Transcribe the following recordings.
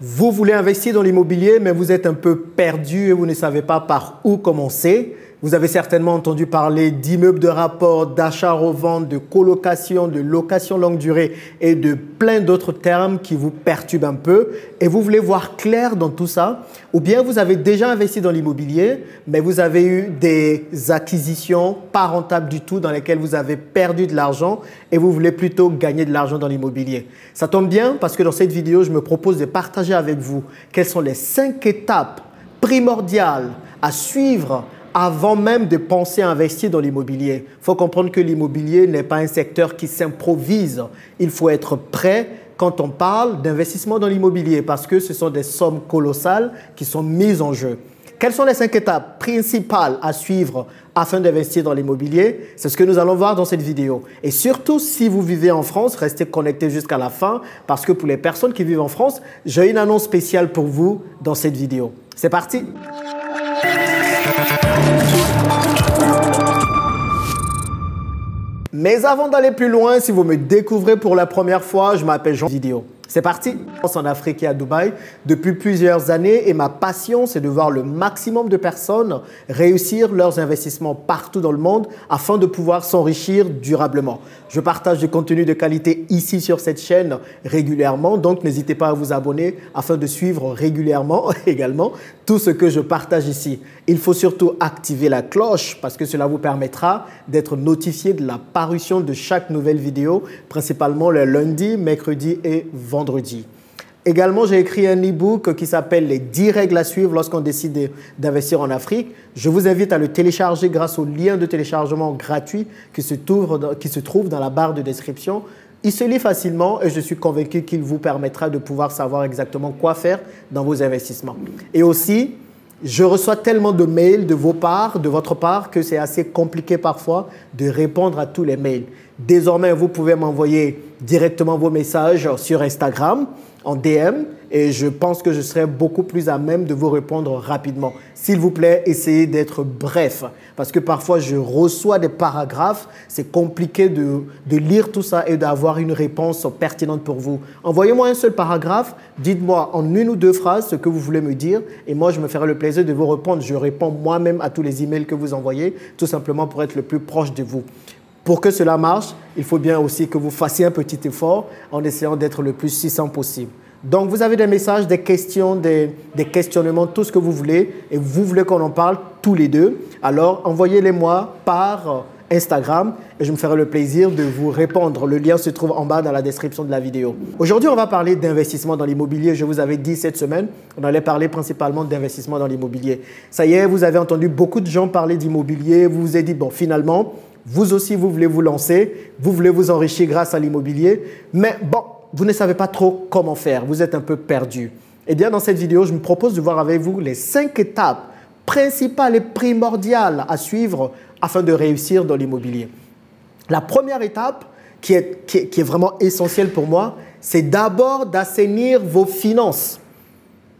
Vous voulez investir dans l'immobilier, mais vous êtes un peu perdu et vous ne savez pas par où commencer. Vous avez certainement entendu parler d'immeubles de rapport, d'achat-revente, de colocation, de location longue durée et de plein d'autres termes qui vous perturbent un peu et vous voulez voir clair dans tout ça. Ou bien vous avez déjà investi dans l'immobilier, mais vous avez eu des acquisitions pas rentables du tout dans lesquelles vous avez perdu de l'argent et vous voulez plutôt gagner de l'argent dans l'immobilier. Ça tombe bien parce que dans cette vidéo, je me propose de partager avec vous quelles sont les 5 étapes primordiales à suivre avant même de penser à investir dans l'immobilier. Il faut comprendre que l'immobilier n'est pas un secteur qui s'improvise. Il faut être prêt quand on parle d'investissement dans l'immobilier parce que ce sont des sommes colossales qui sont mises en jeu. Quelles sont les 5 étapes principales à suivre afin d'investir dans l'immobilier? C'est ce que nous allons voir dans cette vidéo. Et surtout, si vous vivez en France, restez connectés jusqu'à la fin parce que pour les personnes qui vivent en France, j'ai une annonce spéciale pour vous dans cette vidéo. C'est parti! Mais avant d'aller plus loin, si vous me découvrez pour la première fois, je m'appelle Jean Vidéo. C'est parti! Je suis en Afrique et à Dubaï depuis plusieurs années et ma passion, c'est de voir le maximum de personnes réussir leurs investissements partout dans le monde afin de pouvoir s'enrichir durablement. Je partage du contenu de qualité ici sur cette chaîne régulièrement, donc n'hésitez pas à vous abonner afin de suivre régulièrement également tout ce que je partage ici. Il faut surtout activer la cloche parce que cela vous permettra d'être notifié de la parution de chaque nouvelle vidéo, principalement le lundi, mercredi et vendredi. Également, j'ai écrit un e-book qui s'appelle « Les 10 règles à suivre lorsqu'on décide d'investir en Afrique ». Je vous invite à le télécharger grâce au lien de téléchargement gratuit qui se trouve dans la barre de description. Il se lit facilement et je suis convaincu qu'il vous permettra de pouvoir savoir exactement quoi faire dans vos investissements. Et aussi, je reçois tellement de mails de votre part, que c'est assez compliqué parfois de répondre à tous les mails. Désormais, vous pouvez m'envoyer directement vos messages sur Instagram en DM et je pense que je serai beaucoup plus à même de vous répondre rapidement. S'il vous plaît, essayez d'être bref parce que parfois je reçois des paragraphes, c'est compliqué de lire tout ça et d'avoir une réponse pertinente pour vous. Envoyez-moi un seul paragraphe, dites-moi en 1 ou 2 phrases ce que vous voulez me dire et moi je me ferai le plaisir de vous répondre. Je réponds moi-même à tous les emails que vous envoyez, tout simplement pour être le plus proche de vous. Pour que cela marche, il faut bien aussi que vous fassiez un petit effort en essayant d'être le plus succinct possible. Donc, vous avez des messages, des questions, des questionnements, tout ce que vous voulez et vous voulez qu'on en parle tous les deux. Alors, envoyez-les-moi par Instagram et je me ferai le plaisir de vous répondre. Le lien se trouve en bas dans la description de la vidéo. Aujourd'hui, on va parler d'investissement dans l'immobilier. Je vous avais dit cette semaine, on allait parler principalement d'investissement dans l'immobilier. Ça y est, vous avez entendu beaucoup de gens parler d'immobilier. Vous vous êtes dit, bon, finalement, vous aussi, vous voulez vous lancer, vous voulez vous enrichir grâce à l'immobilier, mais bon, vous ne savez pas trop comment faire, vous êtes un peu perdu. Eh bien, dans cette vidéo, je me propose de voir avec vous les 5 étapes principales et primordiales à suivre afin de réussir dans l'immobilier. La première étape, qui est vraiment essentielle pour moi, c'est d'abord d'assainir vos finances.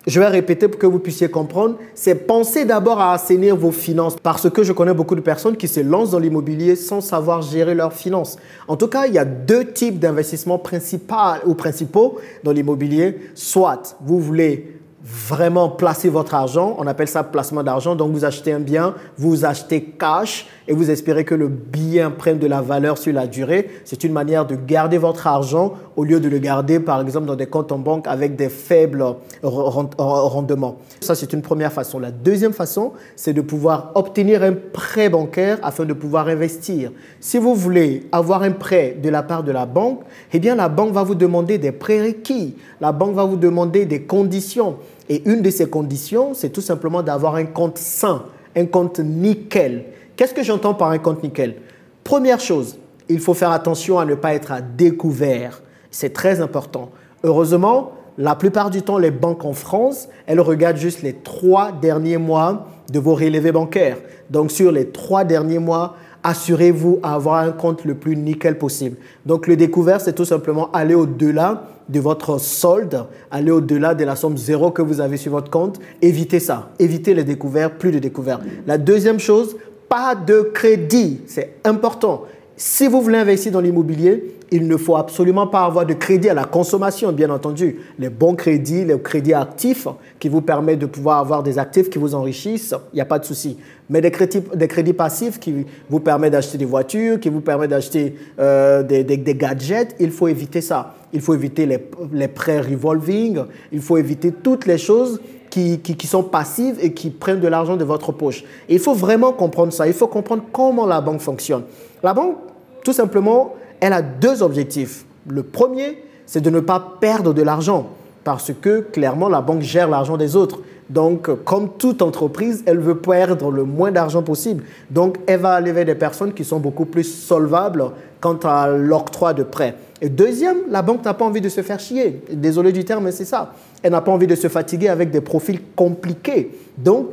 Je vais répéter pour que vous puissiez comprendre, c'est penser d'abord à assainir vos finances parce que je connais beaucoup de personnes qui se lancent dans l'immobilier sans savoir gérer leurs finances. En tout cas, il y a 2 types d'investissements principaux dans l'immobilier. Soit vous voulez vraiment placer votre argent, on appelle ça placement d'argent, donc vous achetez un bien, vous achetez cash et vous espérez que le bien prenne de la valeur sur la durée. C'est une manière de garder votre argent au lieu de le garder par exemple dans des comptes en banque avec des faibles rendements. Ça, c'est une première façon. La deuxième façon, c'est de pouvoir obtenir un prêt bancaire afin de pouvoir investir. Si vous voulez avoir un prêt de la part de la banque, eh bien la banque va vous demander des prérequis. La banque va vous demander des conditions. Et une de ces conditions, c'est tout simplement d'avoir un compte sain, un compte nickel. Qu'est-ce que j'entends par un compte nickel? Première chose, il faut faire attention à ne pas être à découvert. C'est très important. Heureusement, la plupart du temps, les banques en France, elles regardent juste les 3 derniers mois de vos relevés bancaires. Donc, sur les 3 derniers mois, assurez-vous à avoir un compte le plus nickel possible. Donc, le découvert, c'est tout simplement aller au-delà de votre solde, aller au-delà de la somme 0 que vous avez sur votre compte. Évitez ça. Évitez les découverts, plus de découverts. La deuxième chose, pas de crédit. C'est important. Si vous voulez investir dans l'immobilier, Il ne faut absolument pas avoir de crédit à la consommation, bien entendu. Les bons crédits, les crédits actifs qui vous permettent de pouvoir avoir des actifs qui vous enrichissent, il n'y a pas de souci. Mais des crédits passifs qui vous permettent d'acheter des voitures, qui vous permettent d'acheter des gadgets, il faut éviter ça. Il faut éviter les prêts revolving, il faut éviter toutes les choses qui sont passives et qui prennent de l'argent de votre poche. Et il faut vraiment comprendre ça. Il faut comprendre comment la banque fonctionne. La banque, tout simplement, elle a deux objectifs. Le premier, c'est de ne pas perdre de l'argent parce que, clairement, la banque gère l'argent des autres. Donc, comme toute entreprise, elle veut perdre le moins d'argent possible. Donc, elle va aller vers des personnes qui sont beaucoup plus solvables quant à l'octroi de prêts. Et deuxième, la banque n'a pas envie de se faire chier. Désolé du terme, mais c'est ça. Elle n'a pas envie de se fatiguer avec des profils compliqués. Donc,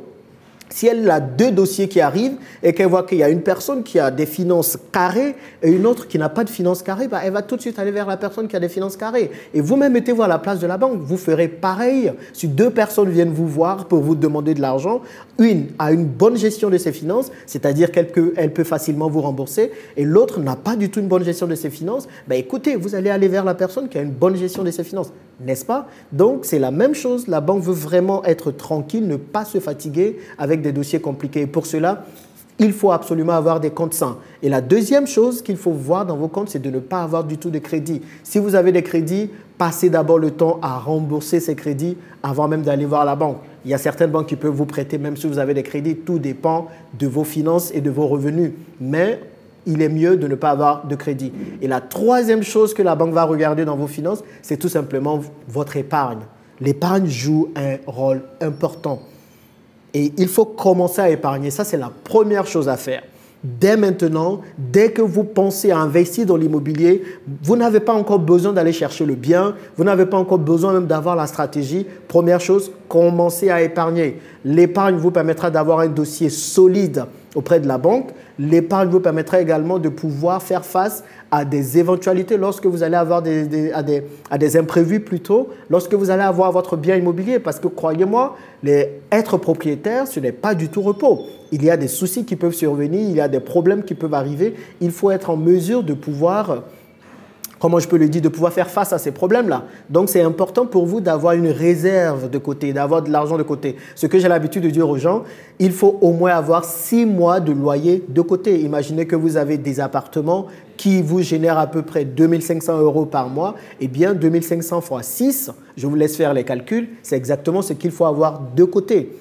si elle a deux dossiers qui arrivent et qu'elle voit qu'il y a une personne qui a des finances carrées et une autre qui n'a pas de finances carrées, bah, elle va tout de suite aller vers la personne qui a des finances carrées. Et vous-même, mettez-vous à la place de la banque. Vous ferez pareil si deux personnes viennent vous voir pour vous demander de l'argent. Une a une bonne gestion de ses finances, c'est-à-dire qu'elle peut facilement vous rembourser, et l'autre n'a pas du tout une bonne gestion de ses finances. Bah, écoutez, vous allez aller vers la personne qui a une bonne gestion de ses finances, n'est-ce pas? Donc, c'est la même chose. La banque veut vraiment être tranquille, ne pas se fatiguer avec des dossiers compliqués. Et pour cela, il faut absolument avoir des comptes sains. Et la deuxième chose qu'il faut voir dans vos comptes, c'est de ne pas avoir du tout de crédit. Si vous avez des crédits, passez d'abord le temps à rembourser ces crédits avant même d'aller voir la banque. Il y a certaines banques qui peuvent vous prêter même si vous avez des crédits. Tout dépend de vos finances et de vos revenus. Mais il est mieux de ne pas avoir de crédit. Et la troisième chose que la banque va regarder dans vos finances, c'est tout simplement votre épargne. L'épargne joue un rôle important. Et il faut commencer à épargner. Ça, c'est la première chose à faire. Dès maintenant, dès que vous pensez à investir dans l'immobilier, vous n'avez pas encore besoin d'aller chercher le bien, vous n'avez pas encore besoin même d'avoir la stratégie. Première chose, commencez à épargner. L'épargne vous permettra d'avoir un dossier solide auprès de la banque. L'épargne vous permettra également de pouvoir faire face à des éventualités lorsque vous allez avoir à des imprévus plutôt, lorsque vous allez avoir votre bien immobilier. Parce que croyez-moi, être propriétaire, ce n'est pas du tout repos. Il y a des soucis qui peuvent survenir, il y a des problèmes qui peuvent arriver. Il faut être en mesure de pouvoir, comment je peux le dire, de pouvoir faire face à ces problèmes-là. Donc, c'est important pour vous d'avoir une réserve de côté, d'avoir de l'argent de côté. Ce que j'ai l'habitude de dire aux gens, il faut au moins avoir 6 mois de loyer de côté. Imaginez que vous avez des appartements qui vous génèrent à peu près 2 500 € par mois. Eh bien, 2 500 fois 6, je vous laisse faire les calculs, c'est exactement ce qu'il faut avoir de côté.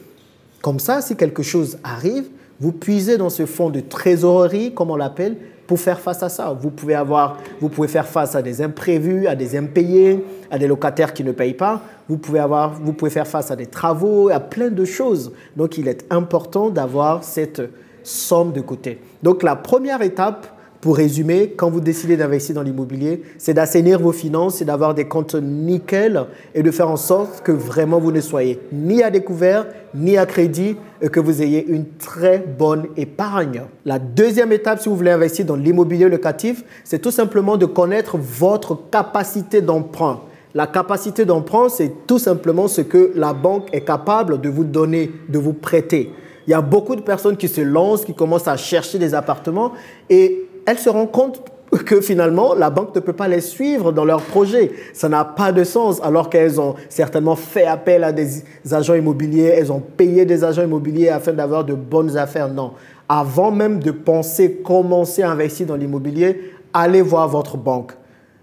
Comme ça, si quelque chose arrive, vous puisez dans ce fonds de trésorerie, comme on l'appelle, pour faire face à ça. Vous pouvez faire face à des imprévus, à des impayés, à des locataires qui ne payent pas. Vous pouvez faire face à des travaux, à plein de choses. Donc, il est important d'avoir cette somme de côté. Donc, la première étape, pour résumer, quand vous décidez d'investir dans l'immobilier, c'est d'assainir vos finances, c'est d'avoir des comptes nickel et de faire en sorte que vraiment vous ne soyez ni à découvert, ni à crédit et que vous ayez une très bonne épargne. La deuxième étape, si vous voulez investir dans l'immobilier locatif, c'est tout simplement de connaître votre capacité d'emprunt. La capacité d'emprunt, c'est tout simplement ce que la banque est capable de vous donner, de vous prêter. Il y a beaucoup de personnes qui se lancent, qui commencent à chercher des appartements et elles se rendent compte que finalement, la banque ne peut pas les suivre dans leurs projets. Ça n'a pas de sens alors qu'elles ont certainement fait appel à des agents immobiliers, elles ont payé des agents immobiliers afin d'avoir de bonnes affaires. Non. Avant même de penser commencer à investir dans l'immobilier, allez voir votre banque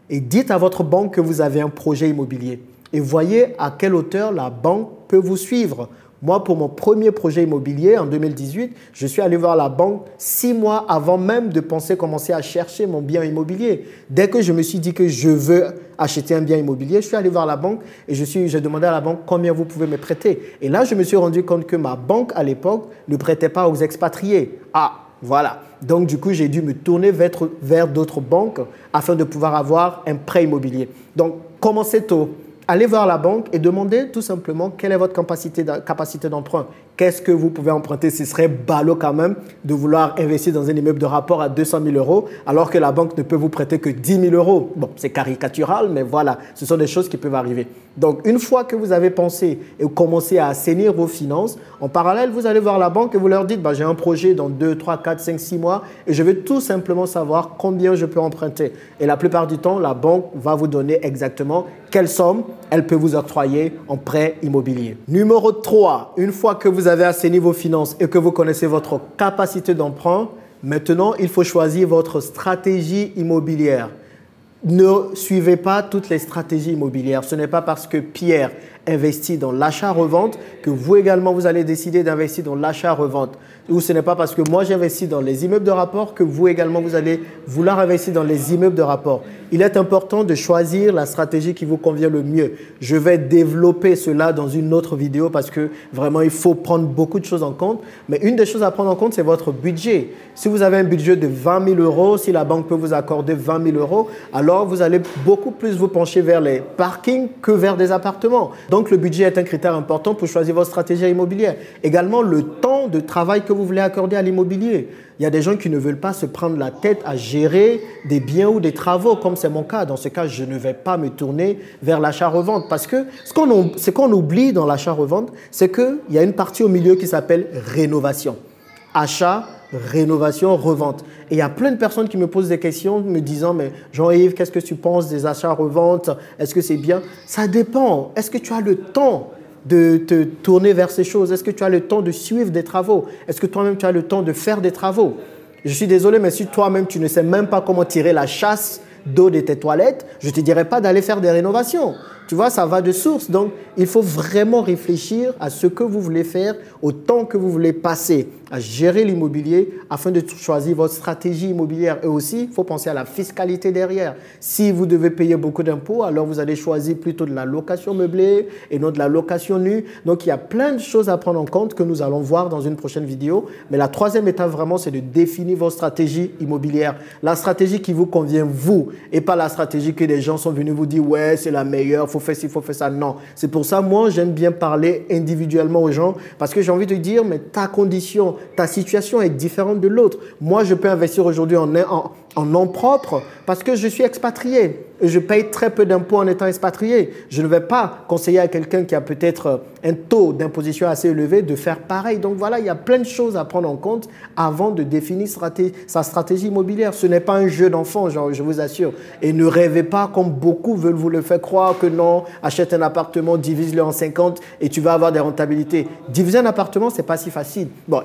et dites à votre banque que vous avez un projet immobilier et voyez à quelle hauteur la banque peut vous suivre. Moi, pour mon premier projet immobilier en 2018, je suis allé voir la banque 6 mois avant même de penser commencer à chercher mon bien immobilier. Dès que je me suis dit que je veux acheter un bien immobilier, je suis allé voir la banque et j'ai demandé à la banque combien vous pouvez me prêter. Et là, je me suis rendu compte que ma banque, à l'époque, ne prêtait pas aux expatriés. Ah, voilà. Donc, du coup, j'ai dû me tourner vers d'autres banques afin de pouvoir avoir un prêt immobilier. Donc, commencez tôt. Allez voir la banque et demandez tout simplement quelle est votre capacité d'emprunt. qu'est-ce que vous pouvez emprunter? Ce serait ballot quand même de vouloir investir dans un immeuble de rapport à 200 000 euros alors que la banque ne peut vous prêter que 10 000 euros. Bon, c'est caricatural, mais voilà, ce sont des choses qui peuvent arriver. Donc, une fois que vous avez pensé et commencé à assainir vos finances, en parallèle, vous allez voir la banque et vous leur dites, bah, j'ai un projet dans 2, 3, 4, 5, 6 mois et je veux tout simplement savoir combien je peux emprunter. Et la plupart du temps, la banque va vous donner exactement quelle somme elle peut vous octroyer en prêt immobilier. Numéro 3, une fois que vous avez assaini vos finances et que vous connaissez votre capacité d'emprunt, maintenant, il faut choisir votre stratégie immobilière. Ne suivez pas toutes les stratégies immobilières. Ce n'est pas parce que Pierre investit dans l'achat-revente que vous également, vous allez décider d'investir dans l'achat-revente. Ou ce n'est pas parce que moi, j'investis dans les immeubles de rapport que vous également, vous allez vouloir investir dans les immeubles de rapport. Il est important de choisir la stratégie qui vous convient le mieux. Je vais développer cela dans une autre vidéo parce que vraiment, il faut prendre beaucoup de choses en compte. Mais une des choses à prendre en compte, c'est votre budget. Si vous avez un budget de 20 000 euros, si la banque peut vous accorder 20 000 euros, alors vous allez beaucoup plus vous pencher vers les parkings que vers des appartements. Donc, le budget est un critère important pour choisir votre stratégie immobilière. Également, le temps de travail que vous voulez accorder à l'immobilier. Il y a des gens qui ne veulent pas se prendre la tête à gérer des biens ou des travaux, comme c'est mon cas. Dans ce cas, je ne vais pas me tourner vers l'achat-revente parce que ce qu'on oublie dans l'achat-revente, c'est qu'il y a une partie au milieu qui s'appelle rénovation. Achat, rénovation, revente. Et il y a plein de personnes qui me posent des questions me disant « Mais Jean-Yves, qu'est-ce que tu penses des achats-reventes? Est-ce que c'est bien ?» Ça dépend. Est-ce que tu as le temps de te tourner vers ces choses? Est-ce que tu as le temps de suivre des travaux? Est-ce que toi-même tu as le temps de faire des travaux? Je suis désolé, mais si toi-même tu ne sais même pas comment tirer la chasse d'eau de tes toilettes, je ne te dirais pas d'aller faire des rénovations. Tu vois, ça va de source. Donc, il faut vraiment réfléchir à ce que vous voulez faire, au temps que vous voulez passer à gérer l'immobilier afin de choisir votre stratégie immobilière. Et aussi, il faut penser à la fiscalité derrière. Si vous devez payer beaucoup d'impôts, alors vous allez choisir plutôt de la location meublée et non de la location nue. Donc, il y a plein de choses à prendre en compte que nous allons voir dans une prochaine vidéo. Mais la troisième étape, vraiment, c'est de définir votre stratégie immobilière. La stratégie qui vous convient, vous, et pas la stratégie que des gens sont venus vous dire « Ouais, c'est la meilleure, il faut faire ci, il faut faire ça. » Non. C'est pour ça, moi, j'aime bien parler individuellement aux gens parce que j'ai envie de dire « Mais ta condition, ta situation est différente de l'autre. Moi, je peux investir aujourd'hui en nom propre parce que je suis expatrié et je paye très peu d'impôts en étant expatrié. Je ne vais pas conseiller à quelqu'un qui a peut-être un taux d'imposition assez élevé de faire pareil. Donc voilà, il y a plein de choses à prendre en compte avant de définir sa stratégie immobilière. Ce n'est pas un jeu d'enfant, je vous assure. Et ne rêvez pas, comme beaucoup veulent vous le faire croire, que non, achète un appartement, divise-le en 50 et tu vas avoir des rentabilités. Diviser un appartement, ce n'est pas si facile. Bon,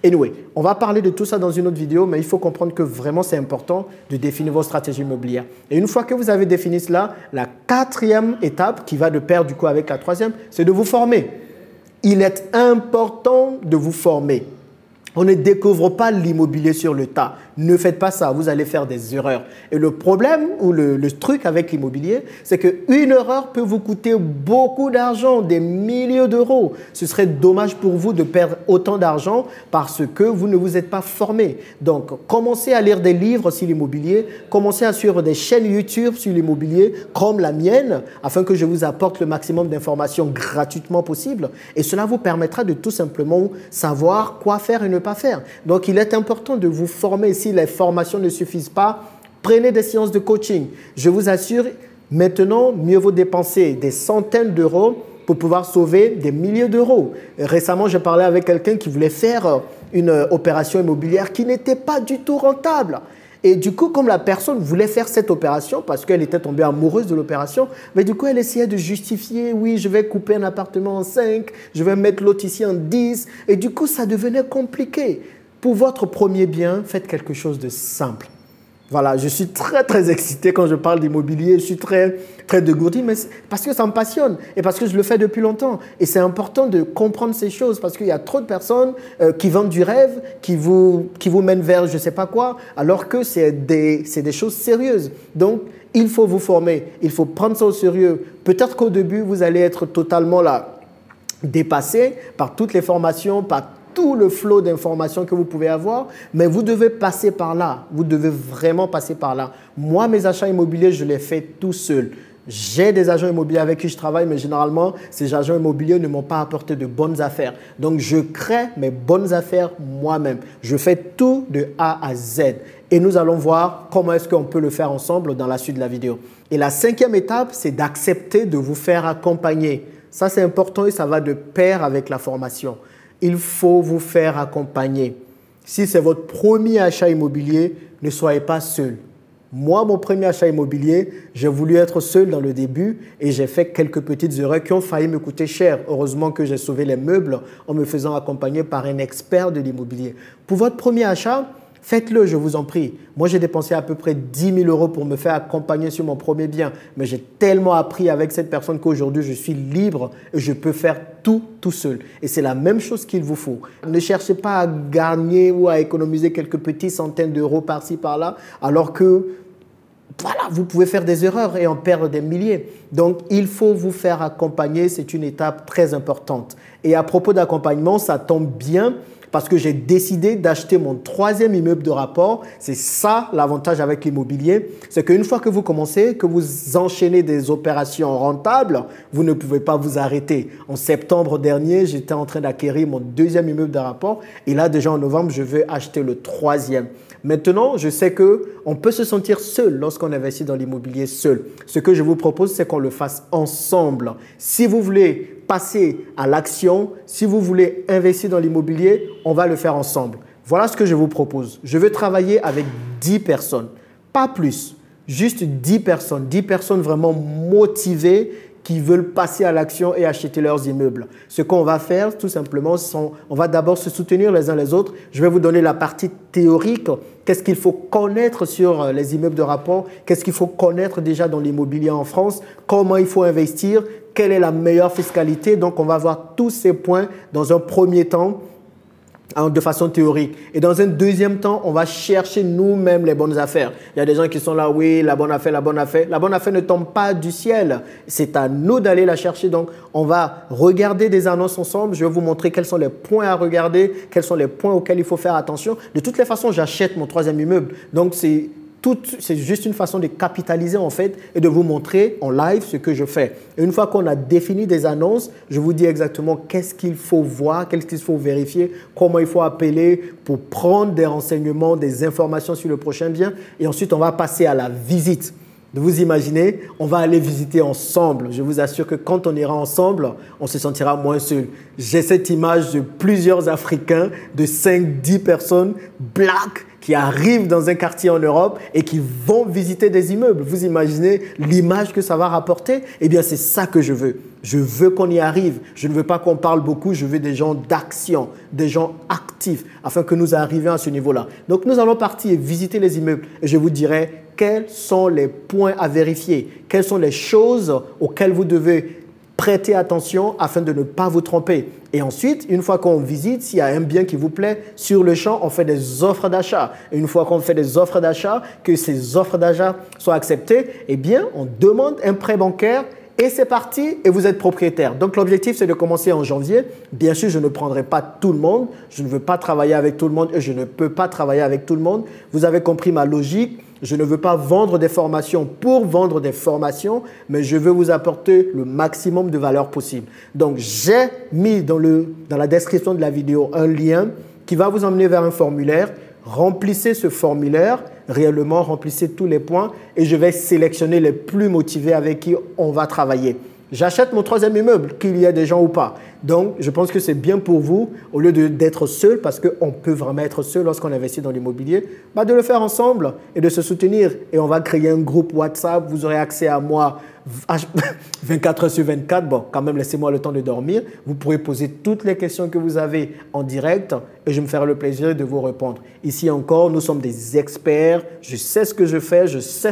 anyway, on va parler de tout ça dans une autre vidéo, mais il faut comprendre que vraiment, c'est important de définir vos stratégies immobilières. Et une fois que vous avez défini cela, la quatrième étape qui va de pair du coup avec la troisième, c'est de vous former. Il est important de vous former. On ne découvre pas l'immobilier sur le tas. Ne faites pas ça, vous allez faire des erreurs. Et le problème ou le truc avec l'immobilier, c'est qu'une erreur peut vous coûter beaucoup d'argent, des milliers d'euros. Ce serait dommage pour vous de perdre autant d'argent parce que vous ne vous êtes pas formé. Donc, commencez à lire des livres sur l'immobilier, commencez à suivre des chaînes YouTube sur l'immobilier comme la mienne, afin que je vous apporte le maximum d'informations gratuitement possible. Et cela vous permettra de tout simplement savoir quoi faire et ne pas faire. Donc, il est important de vous former. Si les formations ne suffisent pas, prenez des séances de coaching. Je vous assure, maintenant, mieux vaut dépenser des centaines d'euros pour pouvoir sauver des milliers d'euros. Récemment, j'ai parlé avec quelqu'un qui voulait faire une opération immobilière qui n'était pas du tout rentable. Et du coup, comme la personne voulait faire cette opération parce qu'elle était tombée amoureuse de l'opération, mais du coup, elle essayait de justifier, oui, je vais couper un appartement en 5, je vais mettre l'autre ici en 10. Et du coup, ça devenait compliqué. Pour votre premier bien, faites quelque chose de simple. Voilà, je suis très excité quand je parle d'immobilier. Je suis très dégourdi, mais parce que ça me passionne et parce que je le fais depuis longtemps. Et c'est important de comprendre ces choses parce qu'il y a trop de personnes qui vendent du rêve, qui vous mènent vers je ne sais pas quoi, alors que c'est des choses sérieuses. Donc, il faut vous former, il faut prendre ça au sérieux. Peut-être qu'au début, vous allez être totalement là, dépassé par toutes les formations, par tout le flot d'informations que vous pouvez avoir, mais vous devez passer par là. Vous devez vraiment passer par là. Moi, mes achats immobiliers, je les fais tout seul. J'ai des agents immobiliers avec qui je travaille, mais généralement, ces agents immobiliers ne m'ont pas apporté de bonnes affaires. Donc, je crée mes bonnes affaires moi-même. Je fais tout de A à Z. Et nous allons voir comment est-ce qu'on peut le faire ensemble dans la suite de la vidéo. Et la 5e étape, c'est d'accepter de vous faire accompagner. Ça, c'est important et ça va de pair avec la formation. Il faut vous faire accompagner. Si c'est votre premier achat immobilier, ne soyez pas seul. Moi, mon premier achat immobilier, j'ai voulu être seul dans le début et j'ai fait quelques petites erreurs qui ont failli me coûter cher. Heureusement que j'ai sauvé les meubles en me faisant accompagner par un expert de l'immobilier. Pour votre premier achat, faites-le, je vous en prie. Moi, j'ai dépensé à peu près 10 000 € pour me faire accompagner sur mon premier bien. Mais j'ai tellement appris avec cette personne qu'aujourd'hui, je suis libre et je peux faire tout seul. Et c'est la même chose qu'il vous faut. Ne cherchez pas à gagner ou à économiser quelques petites centaines d'euros par-ci, par-là, alors que voilà, vous pouvez faire des erreurs et en perdre des milliers. Donc, il faut vous faire accompagner. C'est une étape très importante. Et à propos d'accompagnement, ça tombe bien parce que j'ai décidé d'acheter mon 3e immeuble de rapport. C'est ça l'avantage avec l'immobilier. C'est qu'une fois que vous commencez, que vous enchaînez des opérations rentables, vous ne pouvez pas vous arrêter. En septembre dernier, j'étais en train d'acquérir mon 2e immeuble de rapport. Et là, déjà en novembre, je vais acheter le 3e. Maintenant, je sais qu'on peut se sentir seul lorsqu'on investit dans l'immobilier seul. Ce que je vous propose, c'est qu'on le fasse ensemble. Si vous voulez passer à l'action, si vous voulez investir dans l'immobilier, on va le faire ensemble. Voilà ce que je vous propose. Je veux travailler avec 10 personnes, pas plus, juste 10 personnes. 10 personnes vraiment motivées qui veulent passer à l'action et acheter leurs immeubles. Ce qu'on va faire, tout simplement, on va d'abord se soutenir les uns les autres. Je vais vous donner la partie théorique. Qu'est-ce qu'il faut connaître sur les immeubles de rapport? Qu'est-ce qu'il faut connaître déjà dans l'immobilier en France? Comment il faut investir? Quelle est la meilleure fiscalité? Donc, on va voir tous ces points dans un premier temps de façon théorique. Et dans un deuxième temps, on va chercher nous-mêmes les bonnes affaires. Il y a des gens qui sont là, oui, la bonne affaire, la bonne affaire. La bonne affaire ne tombe pas du ciel. C'est à nous d'aller la chercher. Donc, on va regarder des annonces ensemble. Je vais vous montrer quels sont les points à regarder, quels sont les points auxquels il faut faire attention. De toutes les façons, j'achète mon 3e immeuble. Donc, c'est juste une façon de capitaliser en fait et de vous montrer en live ce que je fais. Et une fois qu'on a défini des annonces, je vous dis exactement qu'est-ce qu'il faut voir, qu'est-ce qu'il faut vérifier, comment il faut appeler pour prendre des renseignements, des informations sur le prochain bien. Et ensuite, on va passer à la visite. Vous imaginez, on va aller visiter ensemble. Je vous assure que quand on ira ensemble, on se sentira moins seul. J'ai cette image de plusieurs Africains, de 5-10 personnes black qui arrivent dans un quartier en Europe et qui vont visiter des immeubles. Vous imaginez l'image que ça va rapporter? Eh bien, c'est ça que je veux. Je veux qu'on y arrive. Je ne veux pas qu'on parle beaucoup. Je veux des gens d'action, des gens actifs, afin que nous arrivions à ce niveau-là. Donc, nous allons partir et visiter les immeubles. Et je vous dirai quels sont les points à vérifier, quelles sont les choses auxquelles vous devez prêter attention afin de ne pas vous tromper. Et ensuite, une fois qu'on visite, s'il y a un bien qui vous plaît, sur le champ, on fait des offres d'achat. Et une fois qu'on fait des offres d'achat, que ces offres d'achat soient acceptées, eh bien, on demande un prêt bancaire et c'est parti et vous êtes propriétaire. Donc, l'objectif, c'est de commencer en janvier. Bien sûr, je ne prendrai pas tout le monde. Je ne veux pas travailler avec tout le monde et je ne peux pas travailler avec tout le monde. Vous avez compris ma logique. Je ne veux pas vendre des formations pour vendre des formations, mais je veux vous apporter le maximum de valeur possible. Donc, j'ai mis dans la description de la vidéo un lien qui va vous emmener vers un formulaire. Remplissez ce formulaire, réellement remplissez tous les points et je vais sélectionner les plus motivés avec qui on va travailler. J'achète mon 3e immeuble, qu'il y ait des gens ou pas. Donc, je pense que c'est bien pour vous, au lieu d'être seul, parce qu'on peut vraiment être seul lorsqu'on investit dans l'immobilier, de le faire ensemble et de se soutenir. Et on va créer un groupe WhatsApp, vous aurez accès à moi 24 heures sur 24. Bon, quand même, laissez-moi le temps de dormir. Vous pourrez poser toutes les questions que vous avez en direct et je me ferai le plaisir de vous répondre. Ici encore, nous sommes des experts. Je sais ce que je fais, je sais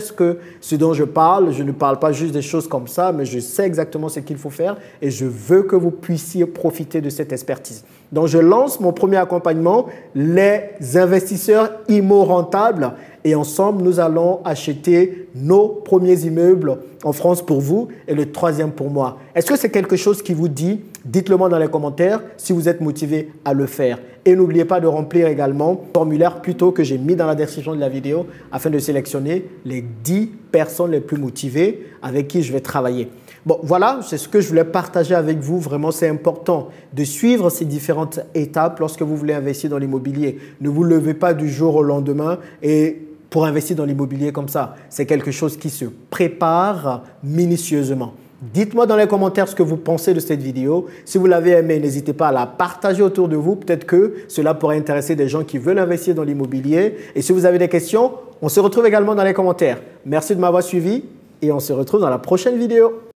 ce dont je parle. Je ne parle pas juste des choses comme ça, mais je sais exactement ce qu'il faut faire et je veux que vous puissiez profiter de cette expertise. Donc, je lance mon premier accompagnement, les investisseurs IMO rentables. Et ensemble, nous allons acheter nos premiers immeubles en France pour vous et le troisième pour moi. Est-ce que c'est quelque chose qui vous dit? Dites-le moi dans les commentaires si vous êtes motivé à le faire. Et n'oubliez pas de remplir également le formulaire plutôt que j'ai mis dans la description de la vidéo afin de sélectionner les 10 personnes les plus motivées avec qui je vais travailler. Bon, voilà, c'est ce que je voulais partager avec vous. Vraiment, c'est important de suivre ces différentes étapes lorsque vous voulez investir dans l'immobilier. Ne vous levez pas du jour au lendemain et pour investir dans l'immobilier comme ça. C'est quelque chose qui se prépare minutieusement. Dites-moi dans les commentaires ce que vous pensez de cette vidéo. Si vous l'avez aimée, n'hésitez pas à la partager autour de vous. Peut-être que cela pourrait intéresser des gens qui veulent investir dans l'immobilier. Et si vous avez des questions, on se retrouve également dans les commentaires. Merci de m'avoir suivi et on se retrouve dans la prochaine vidéo.